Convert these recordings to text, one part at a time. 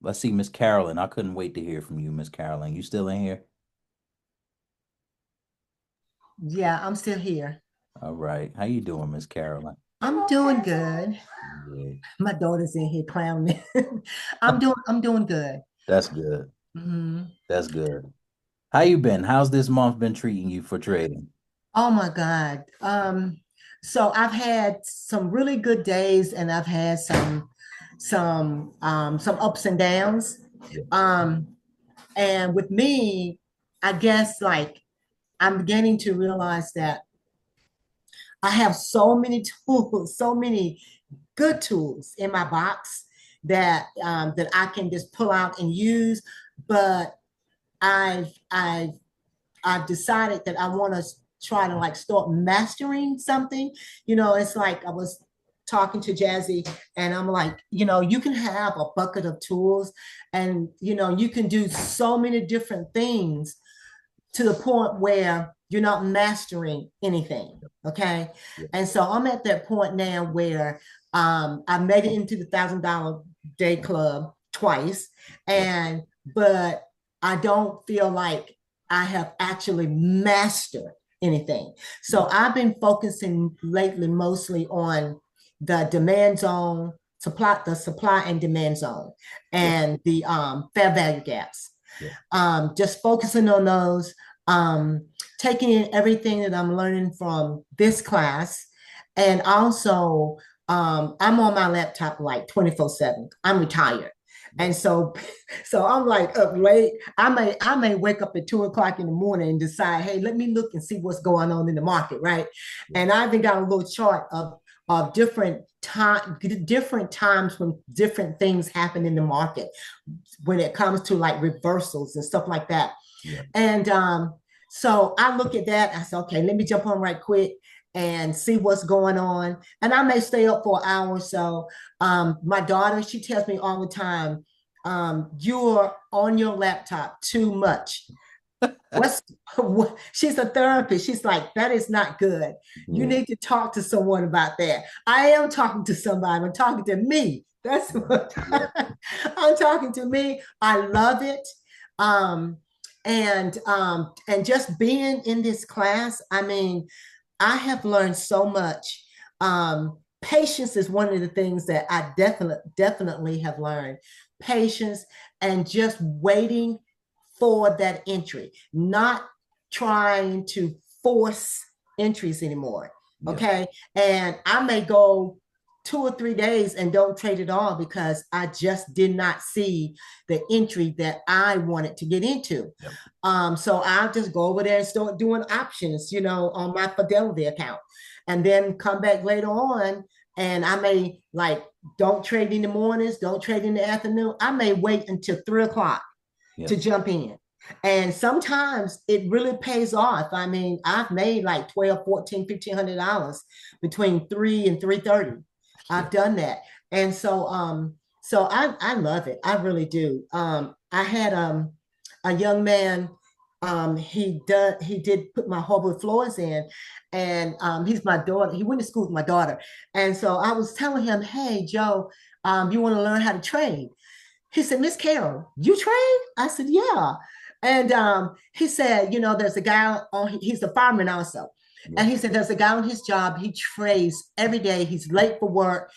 Let's see, Miss Carolyn. I couldn't wait to hear from you, Miss Carolyn. You still in here? Yeah, I'm still here. All right. How you doing, Miss Carolyn? I'm doing good. Yeah. My daughter's in here clowning. I'm doing good. That's good. Mhm. That's good. How you been? How's this month been treating you for trading? Oh my God. So I've had some really good days and I've had some ups and downs. Yeah. Um, and with me, I guess like I'm beginning to realize that I have so many tools, so many good tools in my box that I can just pull out and use. But I've I've I've decided that I want to try to like start mastering something. It's like I was talking to Jazzy and I'm like, you can have a bucket of tools and you can do so many different things to the point where you're not mastering anything. Okay. Yeah. And so I'm at that point now where I made it into the $1,000 day club twice. Yeah. And, but I don't feel like I have actually mastered anything. Yeah. So I've been focusing lately mostly on the demand zone, the supply and demand zone, Yeah. and the fair value gaps. Yeah. Just focusing on those, um, taking in everything that I'm learning from this class. And also, I'm on my laptop like 24/7. I'm retired. Yeah. And so I'm like up late. I may wake up at 2 o'clock in the morning and decide, hey, let me look and see what's going on in the market, right? Yeah. And I even got a little chart of different times when different things happen in the market when it comes to like reversals and stuff like that. Yeah. And so I look at that. I said, okay, let me jump on right quick and see what's going on. And I may stay up for an hour or so. My daughter, she tells me all the time, you're on your laptop too much. What's what, she's a therapist. She's like, that is not good. You Yeah. need to talk to someone about that. I am talking to somebody. I'm talking to me. That's Yeah. what Yeah. I'm talking to me. I love it. Um, and just being in this class, I mean, I have learned so much. Patience is one of the things that I definitely have learned. Patience and just waiting for that entry, not trying to force entries anymore. Yeah. Okay. And I may go 2 or 3 days and don't trade at all because I just did not see the entry that I wanted to get into. Yeah. So I'll just go over there and start doing options, on my Fidelity account, and then come back later on. And I may like don't trade in the mornings, don't trade in the afternoon. I may wait until 3 o'clock Yeah. to jump in. And sometimes it really pays off. I mean, I've made like 12, 14, $1,500 between 3 and 3:30. Yeah. I've done that. And so I love it. I really do. I had a young man, he did put my hardwood floors in, and he's my daughter. He went to school with my daughter. And so I was telling him, hey Joe, you want to learn how to trade? He said, Miss Carol, you trade? I said, yeah. And he said, there's a guy he's a fireman also. Yeah. And he said, there's a guy on his job. He trades every day. He's late for work.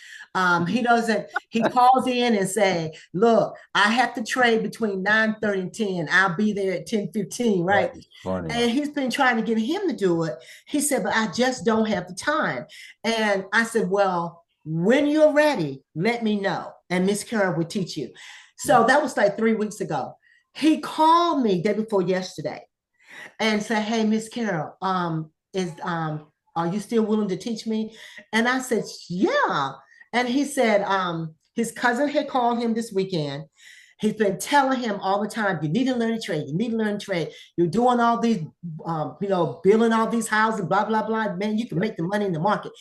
He calls in and say, look, I have to trade between 9:30 and 10. I'll be there at 10:15, That right? is funny. And he's been trying to get him to do it. He said, but I just don't have the time. And I said, well, when you're ready, let me know. And Miss Carol will teach you. Yeah. So that was like 3 weeks ago. He called me day before yesterday and said, hey, Miss Carol, are you still willing to teach me? And I said, yeah. And he said, his cousin had called him this weekend. He's been telling him all the time, you need to learn to trade. You need to learn to trade. You're doing all these, building all these houses, blah, blah, blah. Man, you can Yeah. make the money in the market.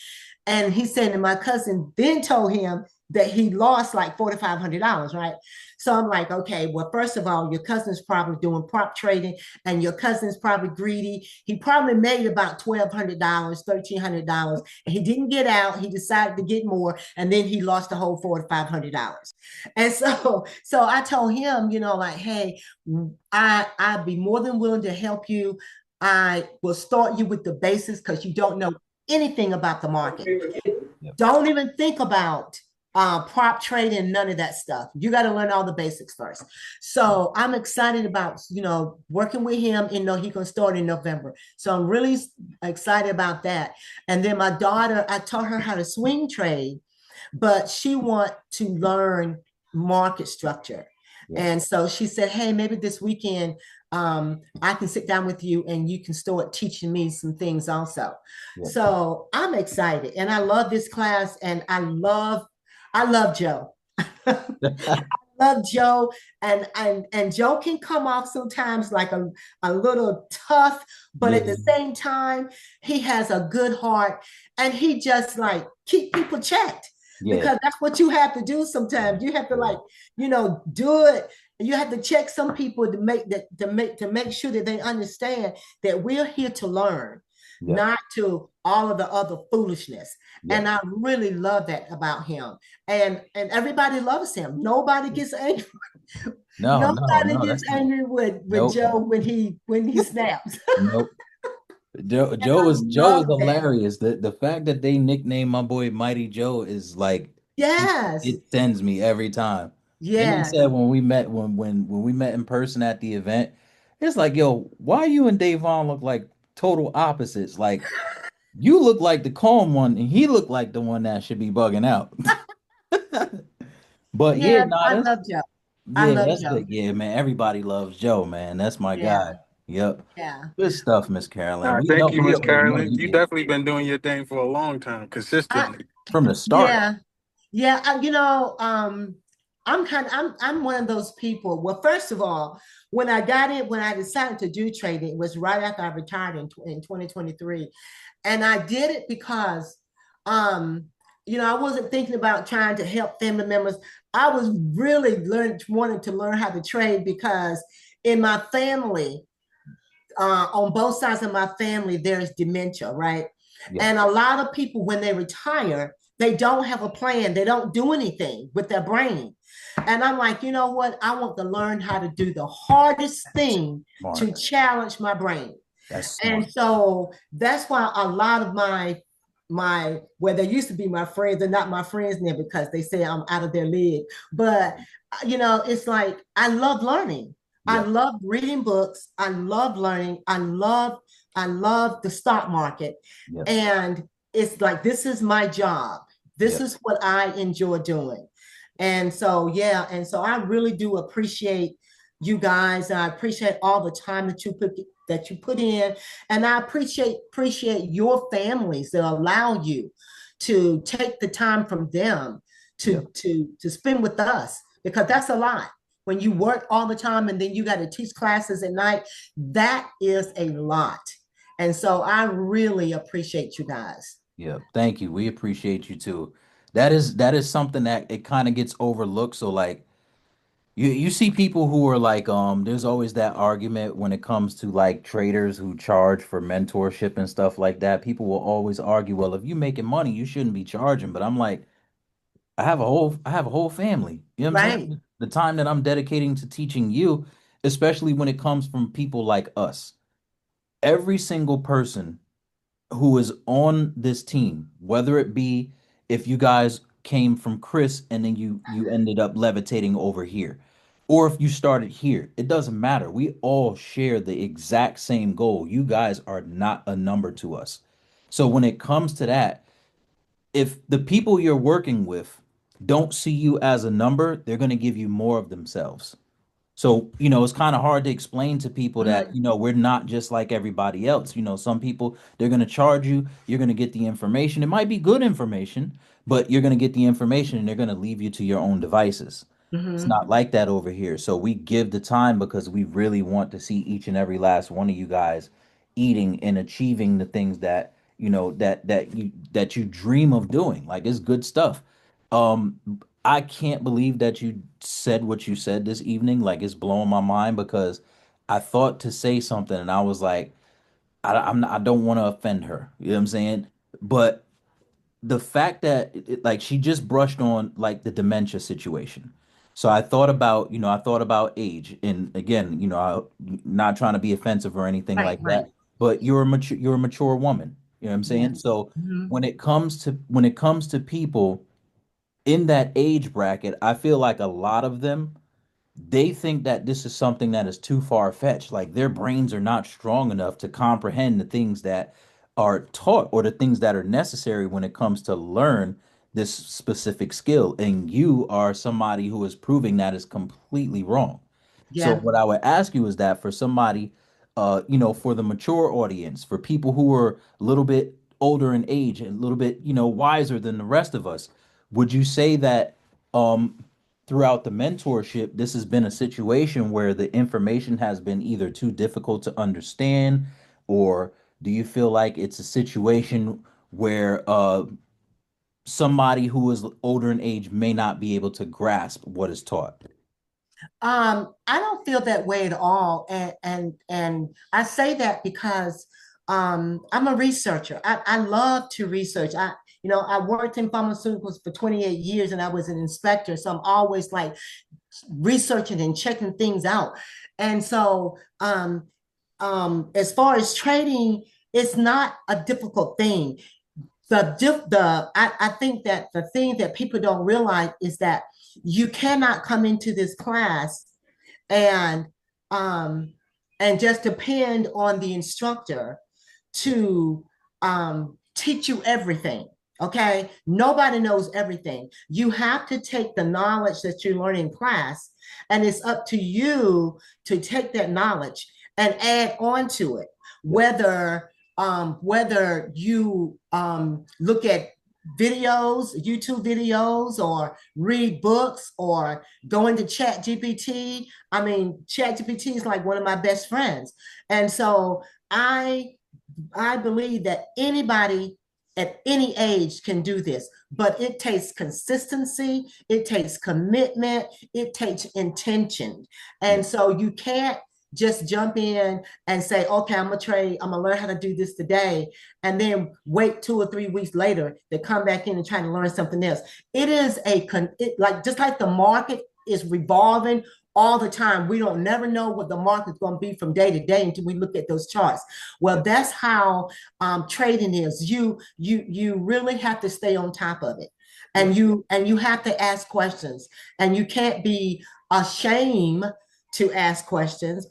And he said, and my cousin then told him, that he lost like $4,500, right? So I'm like, okay, well, first of all, your cousin's probably doing prop trading, and your cousin's probably greedy. He probably made about $1,200, $1,300, and he didn't get out. He decided to get more, and then he lost the whole $4,500. And so I told him, like, hey, I'd be more than willing to help you. I will start you with the basics because you don't know anything about the market. Yep. Don't even think about prop trading, none of that stuff. You got to learn all the basics first. So I'm excited about, working with him and know he can start in November. So I'm really excited about that. And then my daughter, I taught her how to swing trade, but she want to learn market structure. Yep. And so she said, hey, maybe this weekend I can sit down with you and you can start teaching me some things also. Yep. So I'm excited and I love this class and I love Joe. Love Joe, and Joe can come off sometimes like a little tough, but Yeah. at the same time, he has a good heart and he just like keep people checked Yeah. because that's what you have to do sometimes. You have to like, do it. You have to check some people to make sure that they understand that we're here to learn, Yep. not to all of the other foolishness. And Yep. I really love that about him. And everybody loves him. Nobody gets angry. No, no, Nobody no. gets angry with Nope. Joe when he snaps. Nope. Joe, And Joe I was Joe was love that. hilarious. The fact that they nicknamed my boy Mighty Joe is like Yes. it sends me every time. And he Yes. said when we met in person at the event, it's like, yo, why you and Davon look like total opposites? Like you look like the calm one, and he looked like the one that should be bugging out. But yeah, Yeah, nah, I that's love Joe. I yeah, love that's Joe. good. Yeah, man. Everybody loves Joe, man. That's my Yeah. guy. Yep. Yeah. Good stuff, Miss Carolyn. Ah, thank you, We Miss already know Carolyn. you You get it definitely been doing your thing for a long time, I consistently. from the start. yeah. Yeah, I'm one of those people. Well, first of all, when I decided to do trading, it was right after I retired in 2023. And I did it because I wasn't thinking about trying to help family members. I was really wanting to learn how to trade because in my family, on both sides of my family, there's dementia, right? Yeah. And a lot of people, when they retire, they don't have a plan. They don't do anything with their brain. And I'm like, you know what? I want to learn how to do the hardest thing Smart. to challenge my brain. That's smart. And so that's why a lot of my where they used to be my friends, they're not my friends now because they say I'm out of their league. But it's like I love learning. I Yep. love reading books. I love learning. I love the stock market. Yep. And it's like this is my job. This Yep. is what I enjoy doing. And so yeah, and so I really do appreciate you guys. I appreciate all the time that you put in, and I appreciate your families that allow you to take the time from them Yep. to spend with us because that's a lot. When you work all the time and then you got to teach classes at night, that is a lot. And so I really appreciate you guys. Yep. Thank you. We appreciate you too. That is something that it kind of gets overlooked. So like you see people who are like there's always that argument when it comes to like traders who charge for mentorship and stuff like that. People will always argue, well, if you're making money, you shouldn't be charging. But I'm like, I have a whole family. You know what I'm Right. saying? The time that I'm dedicating to teaching you, especially when it comes from people like us. Every single person who is on this team, whether it be if you guys came from Chris and then you ended up levitating over here, or if you started here, it doesn't matter. We all share the exact same goal. You guys are not a number to us. So when it comes to that, if the people you're working with don't see you as a number, they're going to give you more of themselves. So, it's kind of hard to explain to people that, Mhm. we're not just like everybody else. Some people, they're going to charge you, you're going to get the information. It might be good information, but you're going to get the information and they're going to leave you to your own devices. It's Mhm. not like that over here. So we give the time because we really want to see each and every last one of you guys eating and achieving the things that you dream of doing. Like it's good stuff. I can't believe that you said what you said this evening. Like it's blowing my mind because I thought to say something and I was like, I'm not, I don't want to offend her. You know what I'm saying? But the fact that like she just brushed on like the dementia situation. So I thought about, I thought about age, and again, not trying to be offensive or anything Right, like right. that, but you're a mature woman. You know what I'm Yeah. saying? So Mhm. when it comes to people in that age bracket, I feel like a lot of them they think that this is something that is too far fetched. Like their brains are not strong enough to comprehend the things that are taught or the things that are necessary when it comes to learn this specific skill. And you are somebody who is proving that is completely wrong. So Yeah. what I would ask you is that for somebody, for the mature audience, for people who are a little bit older in age and a little bit, wiser than the rest of us, would you say that throughout the mentorship, this has been a situation where the information has been either too difficult to understand, or do you feel like it's a situation where somebody who is older in age may not be able to grasp what is taught? I don't feel that way at all. And I say that because I'm a researcher. I love to research. I worked in pharmaceuticals for 28 years and I was an inspector. So I'm always like researching and checking things out. And so as far as trading, it's not a difficult thing. I think that the thing that people don't realize is that you cannot come into this class and um and just depend on the instructor to teach you everything. Okay, nobody knows everything. You have to take the knowledge that you learn in class, and it's up to you to take that knowledge and add on to it. Yep. Whether you look at YouTube videos, or read books, or go into Chat GPT. I mean, Chat GPT is like one of my best friends. And so I I believe that anybody at any age can do this, but it takes consistency, it takes commitment, it takes intention. And Yep. so you can't just jump in and say, okay, I'm gonna trade, I'm gonna learn how to do this today, and then wait 2 or 3 weeks later to come back in and try to learn something else. It is like just like the market is revolving all the time. We don't never know what the market's going to be from day to day until we look at those charts. Well, Yep. that's how trading is. You really have to stay on top of it, Yep. and you have to ask questions, and you can't be ashamed to ask questions,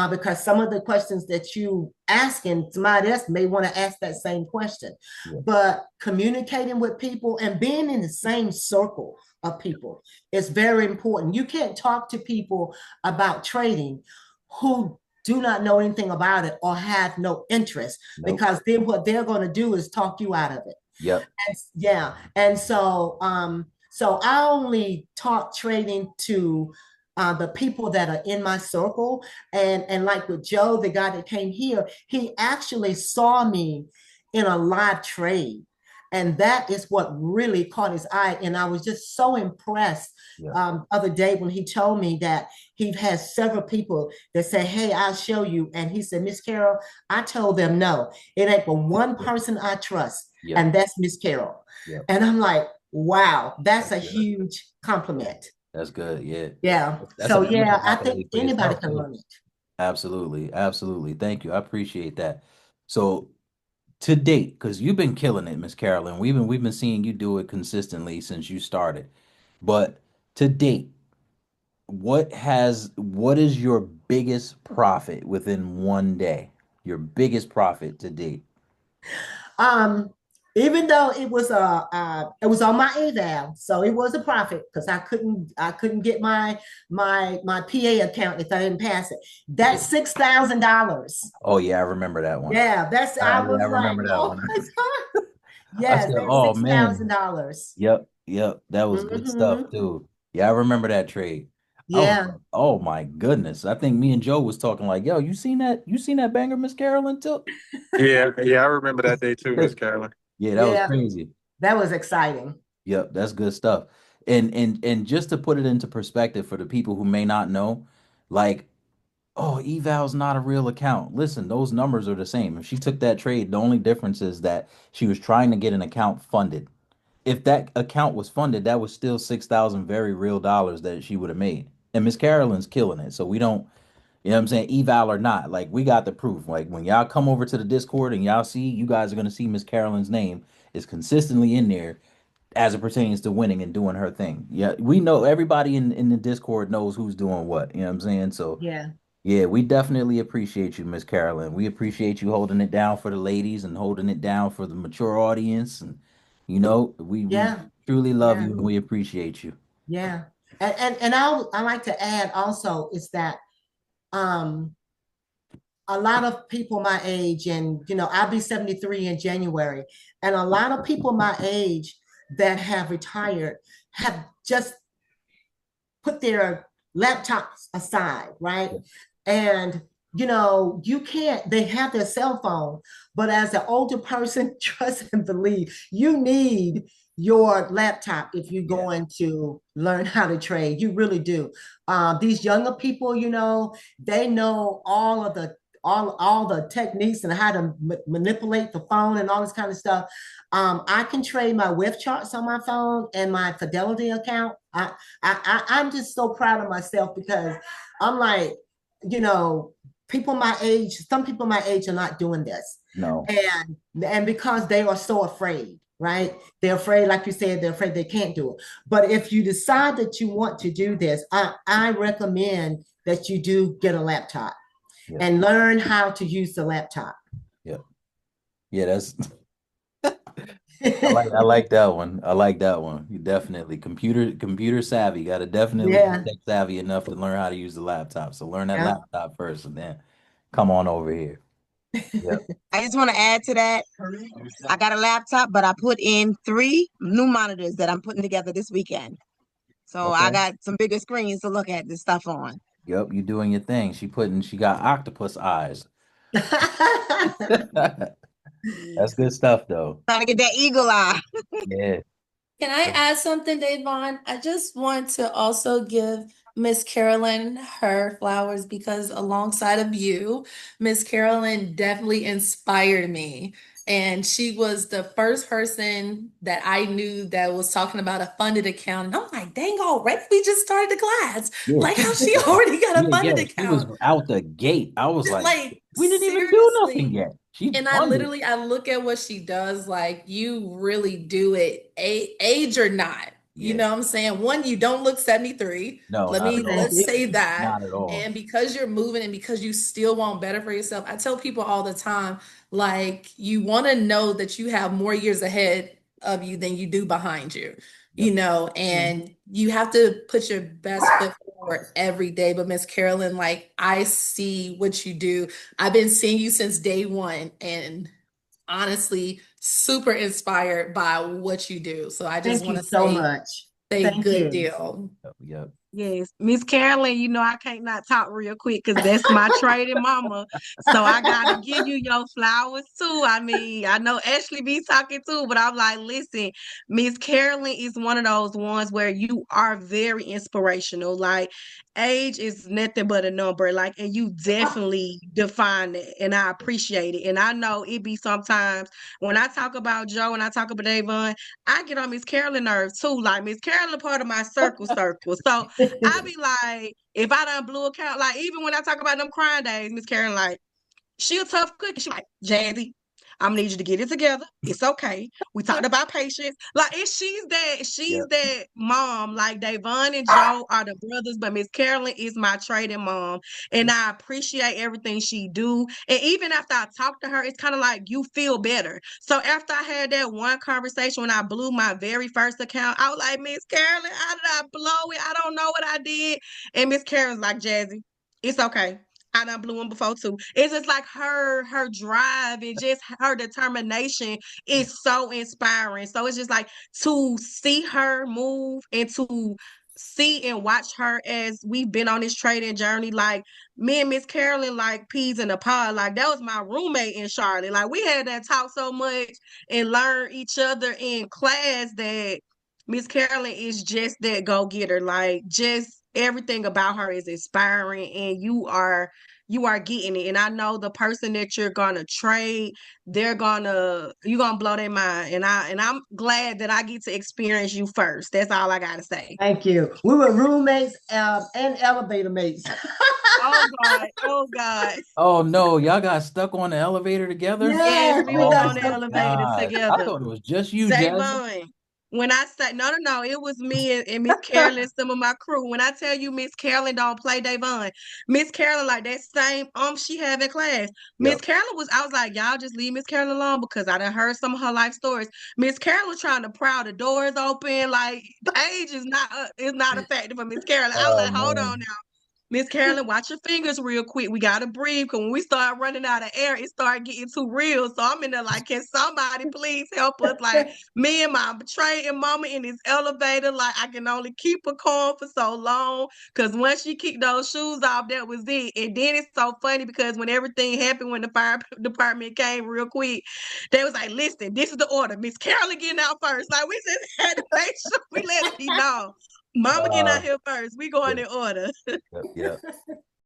because some of the questions that you asking, somebody else may want to ask that same question. Yep. But communicating with people and being in the same circle of people is very important. You can't talk to people about trading who do not know anything about it or have no interest, Nope. because then what they're going to do is talk you out of it. Yep. Yeah. And so I only taught trading to the people that are in my circle. And like with Joe, the guy that came here, he actually saw me in a live trade. And that is what really caught his eye. And I was just so impressed Yep. other day when he told me that he has several people that say, hey, I'll show you. And he said, Miss Carol, I told them no. It ain't but one Yep. person I trust, Yep. and that's Miss Carol. Yep. And I'm like, wow, that's That's a good. huge compliment. That's good. Yeah. Yeah. That's So an image yeah, of I think opportunity for anybody yourself can too. learn it. Absolutely. Absolutely. Thank you. I appreciate that. So to date, because you've been killing it, Miss Carolyn. We've been seeing you do it consistently since you started. But to date, what is your biggest profit within one day? Your biggest profit to date? Um, Even though it was on my eval, so it was a profit because I couldn't get my PA account if I didn't pass it. Yeah. That's $6,000. Oh yeah, I remember that one. Yeah, I Yeah, I was like, remember that oh one. my God. I Yes, said, that's "Oh six thousand man, dollars. yep, yep, that was good stuff Mm-hmm. too." Yeah, I remember that trade. I was Yeah. like, "Oh my goodness!" I think me and Joe was talking like, "Yo, you seen that? You seen that banger, Miss Carolyn too?" Yeah, yeah, I remember that day too, Miss Carolyn. Yeah, that was Yeah, crazy. that was exciting. Yep, that's good stuff. And just to put it into perspective for the people who may not know, like, oh, eval's not a real account. Listen, those numbers are the same. If she took that trade, the only difference is that she was trying to get an account funded. If that account was funded, that was still 6,000 very real dollars that she would have made. And Miss Carolyn's killing it. So we don't, you know what I'm saying, eval or not, like we got the proof. Like when y'all come over to the Discord and y'all see, you guys are gonna see Miss Carolyn's name is consistently in there as it pertains to winning and doing her thing. Yeah, we know everybody in the Discord knows who's doing what. You know what I'm saying? So Yeah. yeah, we definitely appreciate you, Miss Carolyn. We appreciate you holding it down for the ladies and holding it down for the mature audience. And we Yeah. truly love Yeah. you and we appreciate you. Yeah. And I like to add also is that um a lot of people my age, and I'll be 73 in January, and a lot of people my age that have retired have just put their laptops aside, right? And you can't, they have their cell phone, but as an older person, trust and believe, you need your laptop if you're Yeah. going to learn how to trade. You really do. These younger people, they know all the techniques and how to manipulate the phone and all this kind of stuff. I can trade my whiff charts on my phone and my Fidelity account. I'm just so proud of myself because I'm like, you know, people my age, some people my age are not doing this. No. And because they are so afraid, right? They're afraid, like you said, they're afraid they can't do it. But if you decide that you want to do this, I recommend that you do get a laptop Yeah. and learn how to use the laptop. Yeah. Yeah, that's I like that one. I like that one. You definitely computer savvy. Got to definitely be Yeah, tech savvy enough to learn how to use the laptop. So learn that yeah. laptop first, and then come on over here. Yep. I just want to add to that. I got a laptop, but I put in 3 new monitors that I'm putting together this weekend. So I Okay. got some bigger screens to look at this stuff on. Yep. You doing your thing. She got octopus eyes. That's good stuff, though. Trying to get that eagle eye. Yeah. Can I add something, Davon? I just want to also give Miss Carolyn her flowers because alongside of you, Miss Carolyn definitely inspired me. And she was the first person that I knew that was talking about a funded account. And I'm like, dang, already we just started the class. Yeah. Like how she already got a Yeah. funded Yeah. She was account. out the gate. I was like, Like we didn't even do nothing seriously. yet. She And funded. I look at what she does, like you really do it, age or not. You Yeah. know what I'm saying? One, you don't look 73. No, not at Thank all. Let's you. say that. Not at all. And because you're moving and because you still want better for yourself, I tell people all the time, like you want to know that you have more years ahead of you than you do behind you, Yep. and you have to put your best foot forward every day. But Miss Carolyn, like I see what you do. I've been seeing you since day one and honestly super inspired by what you do. So I just Thank you want to so much. say Thank good you. deal. Yep. Yep. Yes, Miss Carolyn, I can't not talk real quick because that's my trading mama. So I gotta give you your flowers too. I mean, I know Ashley be talking too, but I'm like, listen, Miss Carolyn is one of those ones where you are very inspirational. Like, age is nothing but a number. Like, and you definitely define it, and I appreciate it. And I know it be sometimes when I talk about Joe and I talk about Davon, I get on Miss Carolyn nerves too. Like Miss Carolyn part of my circle. So I be like, if I done blew account, like even when I talk about them crying days, Miss Karen, like, she a tough cookie. She like, Jazzy, I'm gonna need you to get it together. It's okay. We talked about patience. Like she's Yep. that mom. Like Davon and Joe are the brothers, but Miss Carolyn is my trading mom. And I appreciate everything she do. And even after I talk to her, it's kind of like you feel better. So after I had that one conversation when I blew my very first account, I was like, Miss Carolyn, how did I blow it? I don't know what I did. And Miss Carolyn's like, Jazzy, it's okay. I done blew him before too. It's just like her drive and just her determination is so inspiring. So it's just like to see her move and to see and watch her as we've been on this trading journey. Like me and Miss Carolyn, like peas in a pod. Like that was my roommate in Charlotte. Like we had that talk so much and learn each other in class that Miss Carolyn is just that go-getter. Like, just everything about her is inspiring, and you are getting it. And I know the person that you're gonna trade, you're gonna blow their mind. And I'm glad that I get to experience you first. That's all I gotta say. Thank you. We were roommates and elevator mates. Oh God, oh God. Oh no, y'all got stuck on the elevator together? Yes, Yes, we we was got on the stuck. elevator God, I together. thought it was just you, Jasmine. Javon. When I say no, it was me and Miss Carolyn and some of my crew. When I tell you Miss Carolyn don't play Davon, Miss Carolyn like that same she have in class. Miss Yep. Carolyn I was like, y'all just leave Miss Carolyn alone because I done heard some of her life stories. Miss Carolyn was trying to prowl the doors open, like age is not a factor for Miss Carolyn. I was Oh like, hold on man. now. Miss Carolyn, watch your fingers real quick. We gotta breathe because when we start running out of air, it started getting too real. So I'm in there like, can somebody please help us? Like me and my betraying mama in this elevator, like I can only keep her calm for so long. Cause once she kicked those shoes off, that was it. And then it's so funny because when everything happened, when the fire department came real quick, they was like, listen, this is the order. Miss Carolyn getting out first. Like we just had to make sure we let it be known. Mama getting Uh, out here first. We going yep, in order. yep, yep.